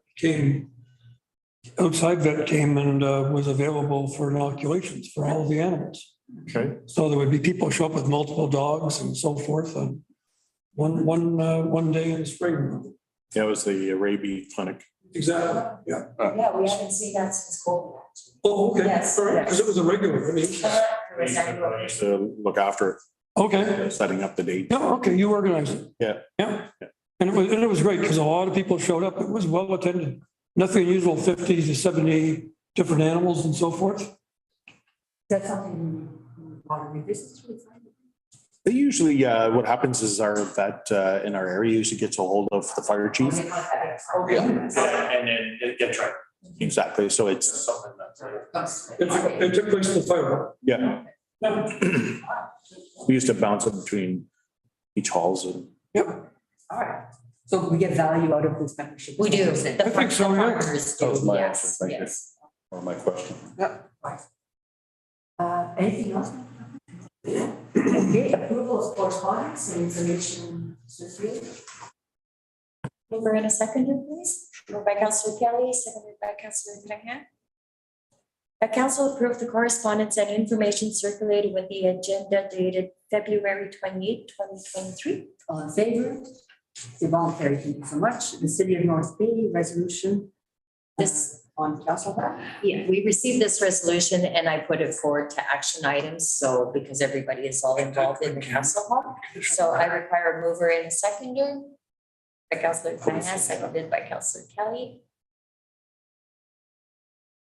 outside vet came and was available for inoculations for all of the animals. Okay. So there would be people show up with multiple dogs and so forth on one day in the spring. That was the rabies clinic. Exactly, yeah. Yeah, we haven't seen that since COVID. Oh, okay, Yes. all right, because it was a regular, I mean, I used to look after it, okay. setting up the date. Yeah, okay, you organized it. Yeah. Yeah, and it was great because a lot of people showed up. It was well attended. Nothing unusual, 50 to 70 different animals and so forth. Is that something you want to revisit? They usually, what happens is our vet in our area usually gets a hold of the fire chief. And then it gets right. Exactly. So it's something that's. It took place in the fire. Yeah. We used to bounce it between each halls and. Yep. All right. So we get value out of this membership? We do. I think so, yeah. farmers That was do, my yes, answer. Thank you. yes. Or my question. Anything else? Okay, approval of correspondence and information circulated. Mover in a seconder, please. Moved by Councillor Kelly, seconded by Councillor Trahan. The council approved the correspondence and information circulated with the agenda dated February 28, 2023. All in favor? C'est bon, carry. Thank you so much. The City of North Bay resolution on Castle Hall. Yeah, we received this resolution and I put it forward to action items, so because everybody is all involved in the council hall. So I require a mover and a seconder. By Councillor Tanya, seconded by Councillor Kelly.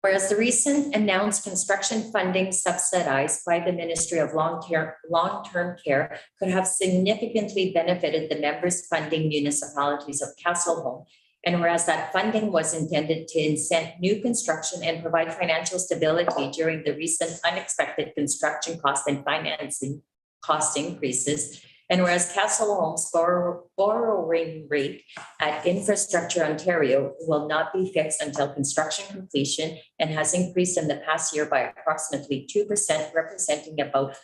Whereas the recent announced construction funding subsidized by the Ministry of Long-Term Care could have significantly benefited the members funding municipalities of Castleholm. And whereas that funding was intended to incent new construction and provide financial stability during the recent unexpected construction cost and financing cost increases. And whereas Castleholm's borrowing rate at Infrastructure Ontario will not be fixed until construction completion and has increased in the past year by approximately 2%, representing about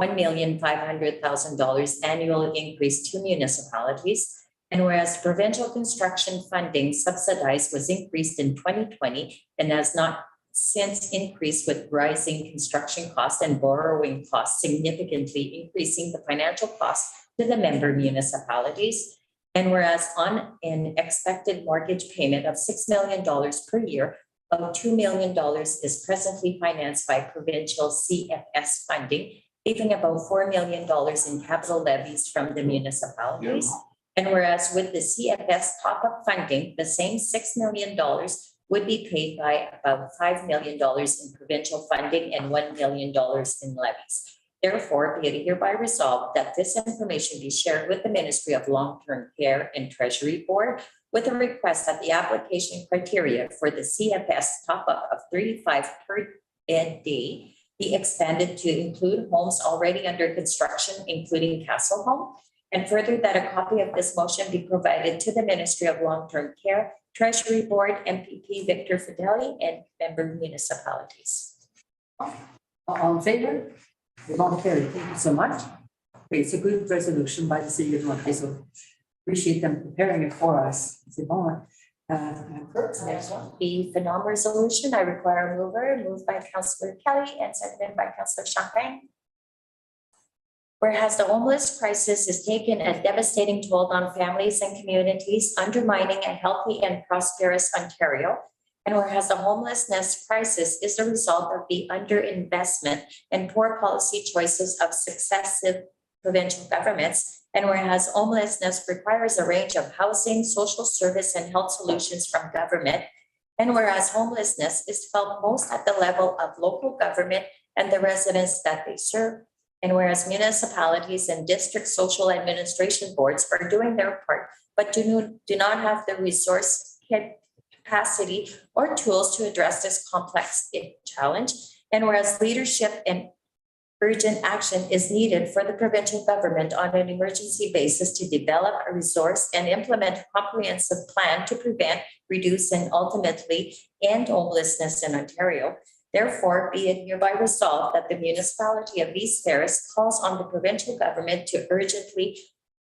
$1,500,000 annual increase to municipalities. And whereas provincial construction funding subsidized was increased in 2020 and has not since increased with rising construction costs and borrowing costs, significantly increasing the financial costs to the member municipalities. And whereas on an expected mortgage payment of $6 million per year, about $2 million is presently financed by provincial CFS funding, leaving about $4 million in capital levies from the municipalities. And whereas with the CFS top-up funding, the same $6 million would be paid by about $5 million in provincial funding and $1 million in levies. Therefore, be it hereby resolved that this information be shared with the Ministry of Long-Term Care and Treasury Board with a request that the application criteria for the CFS top-up of $35 per bed day be expanded to include homes already under construction, including Castleholm. And further, that a copy of this motion be provided to the Ministry of Long-Term Care, Treasury Board, MPP Victor Fideli, and member municipalities. All in favor? C'est bon, carry. Thank you so much. It's a good resolution by the City of North Bay, so appreciate them preparing it for us. C'est bon. Next one, the Phenom resolution, I require a mover, moved by Councillor Kelly and seconded by Councillor Champagne. Whereas the homeless crisis is taking a devastating toll on families and communities, undermining a healthy and prosperous Ontario. And whereas the homelessness crisis is a result of the underinvestment and poor policy choices of successive provincial governments. And whereas homelessness requires a range of housing, social service, and health solutions from government. And whereas homelessness is felt most at the level of local government and the residents that they serve. And whereas municipalities and district social administration boards are doing their part, but do not have the resource capacity or tools to address this complex challenge. And whereas leadership and urgent action is needed for the provincial government on an emergency basis to develop a resource and implement a comprehensive plan to prevent, reduce, and ultimately end homelessness in Ontario. Therefore, be it hereby resolved that the municipality of East Ferris calls on the provincial government to urgently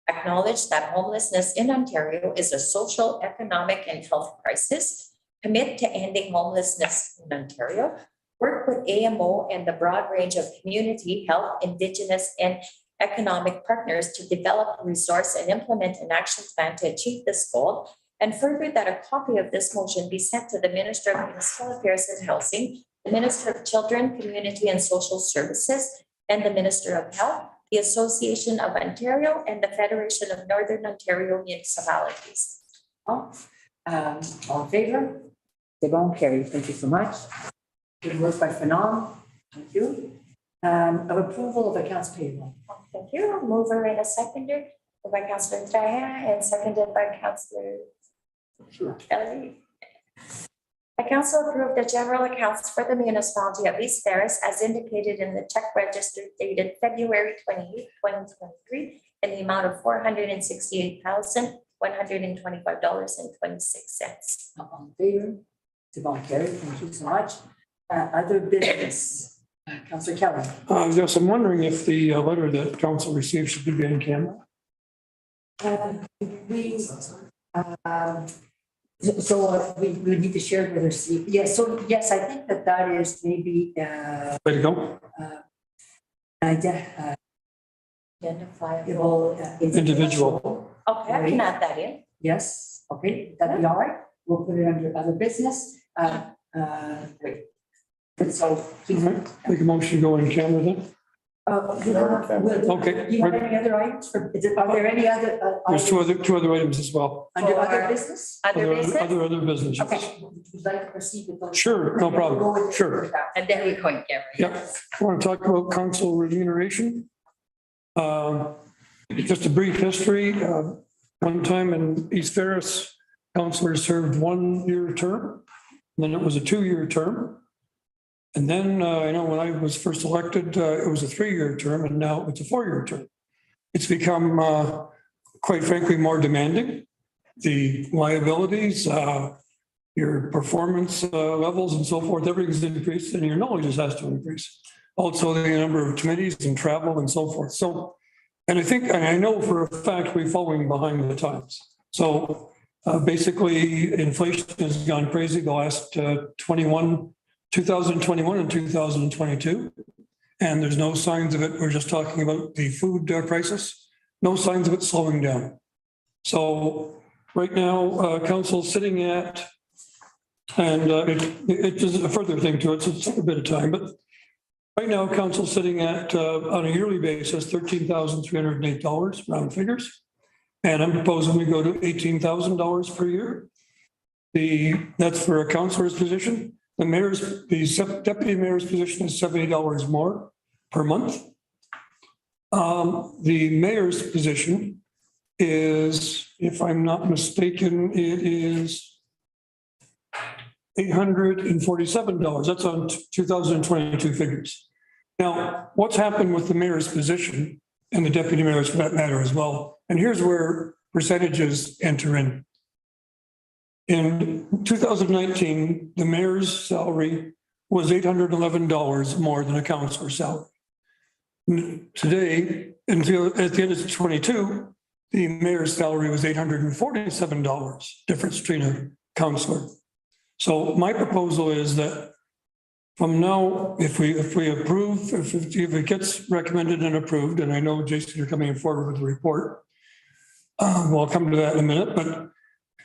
acknowledge that homelessness in Ontario is a social, economic, and health crisis, commit to ending homelessness in Ontario, work with AMO and the broad range of community, health, Indigenous, and economic partners to develop a resource and implement an action plan to achieve this goal, and further that a copy of this motion be sent to the Minister of Municipal Affairs and Housing, the Minister of Children, Community and Social Services, and the Minister of Health, the Association of Ontario, and the Federation of Northern Ontario Municipalities. All in favor? C'est bon, carry. Thank you so much. Good work by Phenom. Thank you. Of approval of accounts payable. Thank you. Mover and a seconder, moved by Councillor Trahan and seconded by Councillor Kelly. The council approved the general accounts for the municipality of East Ferris as indicated in the check register dated February 28, 2023 in the amount of $468,125.26. All in favor? C'est bon, carry. Thank you so much. Other business. Councillor Kelly. Yes, I'm wondering if the letter that council received should be in camera. We need to share it with our city. Yes, so yes, I think that is maybe Way to go. Identifiable. Individual. Okay, I can add that in. Yes, okay, that'd be all right. We'll put it under other business. Wait. So, please. Make a motion to go in camera then. Okay. Do you have any other items? Are there any other? There's items two other items as well. Under other business? Other business, Other business. yes. Okay, would you like to proceed with those? Sure, no problem. We'll go with- Sure. and then we go in camera. Yep. I want to talk about council remuneration. Just a brief history. One time in East Ferris, councillors served 1-year term, then it was a 2-year term. And then, I know when I was first elected, it was a 3-year term, and now it's a 4-year term. It's become, quite frankly, more demanding. The liabilities, your performance levels and so forth, everything's increased, and your knowledge just has to increase. Also, the number of committees and travel and so forth. So, and I know for a fact we're falling behind the times. So basically, inflation has gone crazy the last 2021 and 2022. And there's no signs of it. We're just talking about the food crisis. No signs of it slowing down. So right now, council's sitting at, and it is a further thing to it, so it's a bit of time, but right now, council's sitting at, on a yearly basis, $13,308, round figures. And I'm proposing we go to $18,000 per year. That's for a councillor's position. The deputy mayor's position is $70 more per month. The mayor's position is, if I'm not mistaken, it is $847. That's on 2022 figures. Now, what's happened with the mayor's position and the deputy mayor's for that matter as well? And here's where percentages enter in. In 2019, the mayor's salary was $811 more than a councillor's salary. Today, until at the end of 22, the mayor's salary was $847, difference between a councillor. So my proposal is that from now, if we approve, if it gets recommended and approved, and I know Jason, you're coming forward with a report. We'll come to that in a minute, but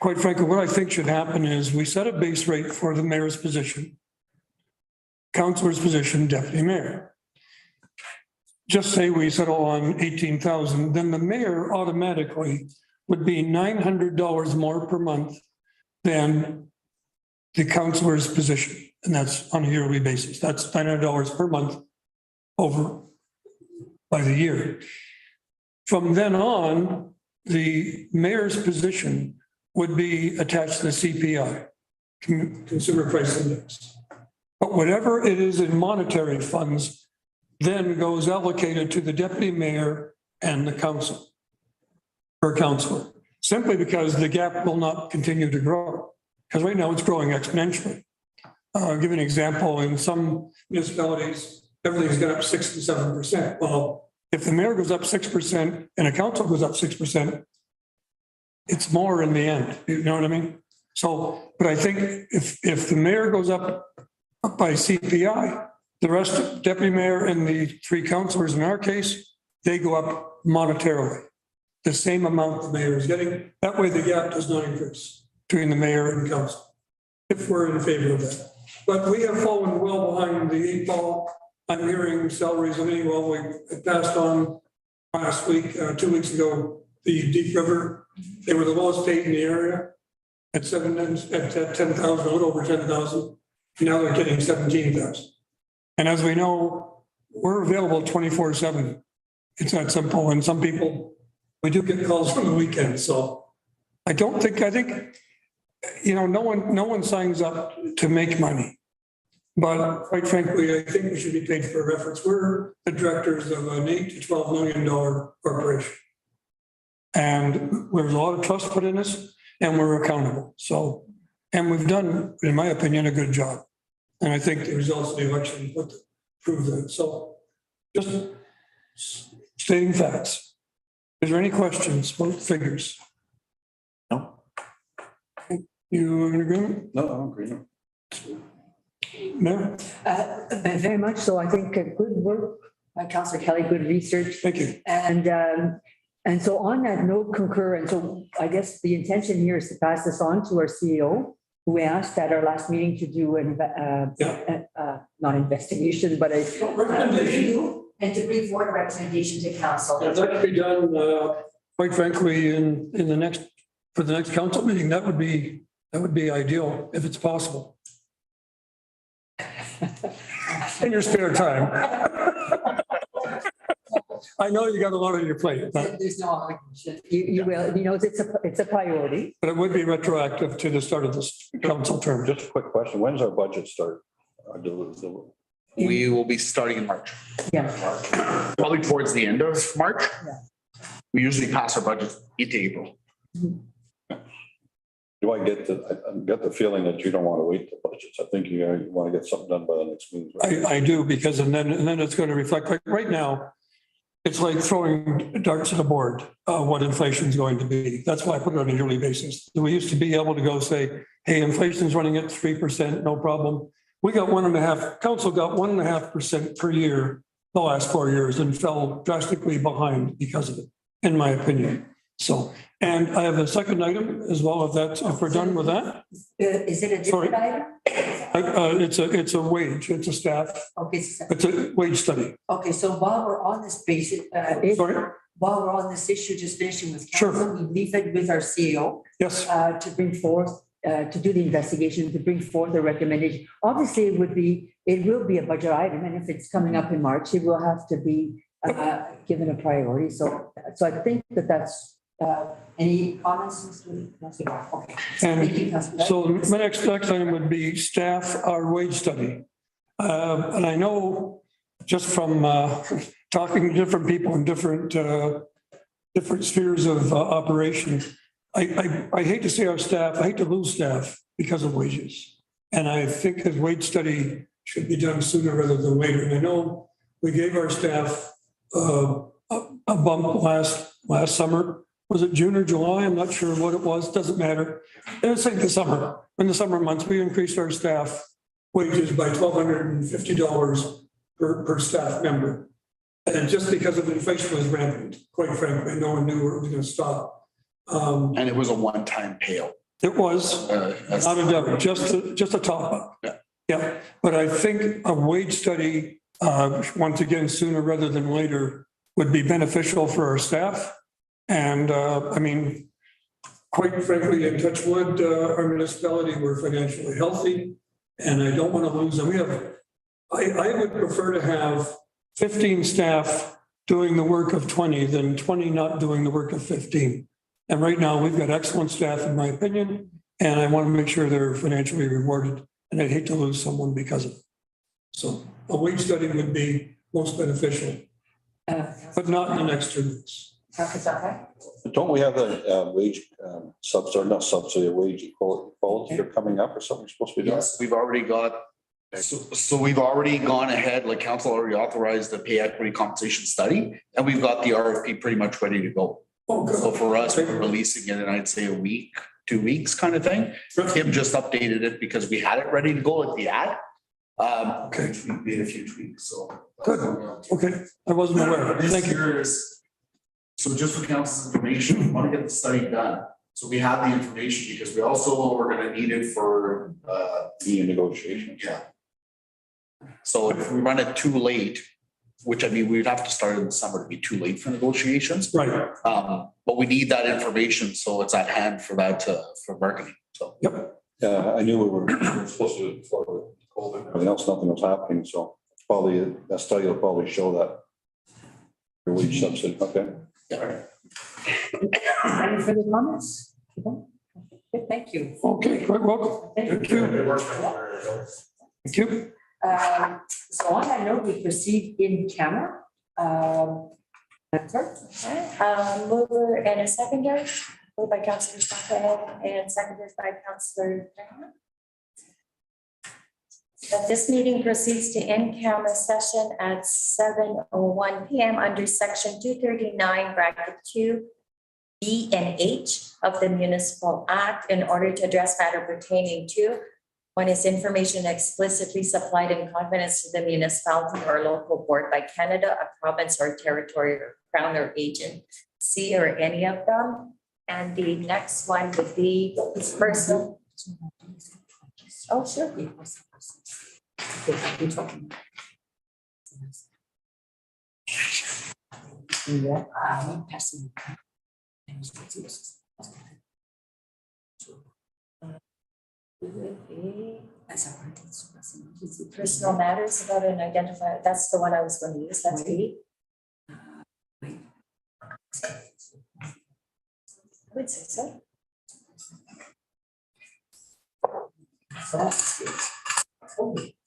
quite frankly, what I think should happen is we set a base rate for the mayor's position, councillor's position, deputy mayor. Just say we settle on 18,000, then the mayor automatically would be $900 more per month than the councillor's position, and that's on a yearly basis. That's $900 per month over by the year. From then on, the mayor's position would be attached to the CPI, Consumer Price Index. But whatever it is in monetary funds then goes allocated to the deputy mayor and the council, per councillor, simply because the gap will not continue to grow. Because right now it's growing exponentially. I'll give you an example. In some municipalities, everything's gone up 6 to 7%. Well, if the mayor goes up 6% and a council goes up 6%, it's more in the end. You know what I mean? So, but I think if the mayor goes up by CPI, the rest, deputy mayor and the 3 councillors in our case, they go up monetarily. The same amount the mayor is getting. That way the gap does not increase between the mayor and council, if we're in favor of that. But we have fallen well behind the 8 ball. I'm hearing salaries of anywhere. We passed on last week, 2 weeks ago, the Deep River. They were the lowest paid in the area at 10,000, a little over 10,000. Now they're getting 17,000. And as we know, we're available 24/7. It's that simple. And some people, we do get calls from the weekend. So I think, you know, no one signs up to make money. But quite frankly, I think we should be paid for our efforts. We're the directors of an $8 to $12 million corporation. And there's a lot of trust put in us and we're accountable. So, and we've done, in my opinion, a good job. And I think the results of the election would prove that. So just stating facts. Is there any questions about figures? No. You in agreement? No, I don't agree. No? Very much so. I think good work by Councillor Kelly, good research. Thank you. And And so on that note, concurrent, so I guess the intention here is to pass this on to our CEO, who we asked at our last meeting to do not investigation, but a Recommendation. And to bring forward a recommendation to council. If that could be done, quite frankly, in the next, for the next council meeting, that would be ideal if it's possible. In your spare time. I know you got a lot on your plate, but there's no argument. You will, it's a priority. it would be retroactive to the start of this council term. Just a quick question. When's our budget start? We will be starting in March, Yeah. probably towards the end of March. Yeah. We usually pass our budget into April. Do I get the feeling that you don't want to wait the budgets? I think you want to get something done by the next meeting. I do, because and then it's going to reflect, like right now, it's like throwing darts at a board, what inflation is going to be. That's why I put it on a yearly basis. We used to be able to go say, hey, inflation's running at 3%, no problem. We got 1.5%, council got 1.5% per year the last 4 years and fell drastically behind because of it, in my opinion. So, and I have a second item as well, if we're done with that. Is it a different item? It's a wage, it's a staff, Okay, so- it's a wage study. okay, so while we're on this basis, Sorry? while we're on this issue, just finishing with Sure. council, we leave it with our CEO Yes, to bring forth, to do the investigation, to bring forth a recommendation. Obviously, it will be a budget item, and if it's coming up in March, it will have to be given a priority. So I think that's, any comments, Mr. Councilor? Okay. Thank you, and Councilor. so my next item would be staff our wage study. And I know just from talking to different people in different spheres of operation, I hate to say our staff, I hate to lose staff because of wages. And I think a wage study should be done sooner rather than later. And I know we gave our staff a bump last summer. Was it June or July? I'm not sure what it was. Doesn't matter. It was like the summer. In the summer months, we increased our staff wages by $1,250 per staff member. And just because of inflation was rampant, quite frankly, no one knew where it was going to stop. And it was a one-time payout. It was, not a doubt, just a top up. Yeah. Yeah, but I think a wage study, once again, sooner rather than later, would be beneficial for our staff. And I mean, quite frankly, in Touchwood, our municipality, we're financially healthy, and I don't want to lose them. I would prefer to have 15 staff doing the work of 20 than 20 not doing the work of 15. And right now, we've got excellent staff, in my opinion, and I want to make sure they're financially rewarded. And I'd hate to lose someone because of it. So a wage study would be most beneficial, but not in the next 2 weeks. Don't we have a wage subsidy, a wage equality are coming up or something we're supposed to be doing? Yes, we've already got, so we've already gone ahead, like council already authorized the pay equity compensation study, and we've got the RFP pretty much ready to go. Oh, So good. for us, we're releasing it in, I'd say, a week, 2 weeks kind of thing. Tim just updated it because we had it ready to go at the ad. Okay. We made a few tweaks, so. Good. Okay, I wasn't aware. Thank you. So just for council's information, we want to get the study done. So we have the information because we also are going to need it for, Union negotiations. yeah. So if we run it too late, which I mean, we'd have to start in the summer to be too late for negotiations. Right. But we need that information, so it's at hand for that, for marketing, so. Yep. I knew we were supposed to, for COVID, everything else, nothing was happening, so probably, that study will probably show that. Your wage subsidy, okay? Any further comments? Okay, thank you. Okay, quite welcome. Thank you. It works better. Thank you. So on that note, we proceed in camera. Clerk? Mover and a seconder, moved by Councilor Scott and seconded by Councilor Diana. That this meeting proceeds to in-camera session at 7:01 PM under section 239(2) B and H of the Municipal Act in order to address matter pertaining to: one is information explicitly supplied in confidence to the municipality or local board by Canada, a province or territory or crown or agent. C or any of them. And the next one would be personal. Oh, sure. It would be personal matters about an identifier. That's the one I was going to use. That's B. I would say so.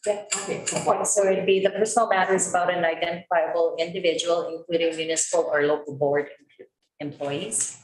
Yeah, okay. So it'd be the personal matters about an identifiable individual, including municipal or local board employees.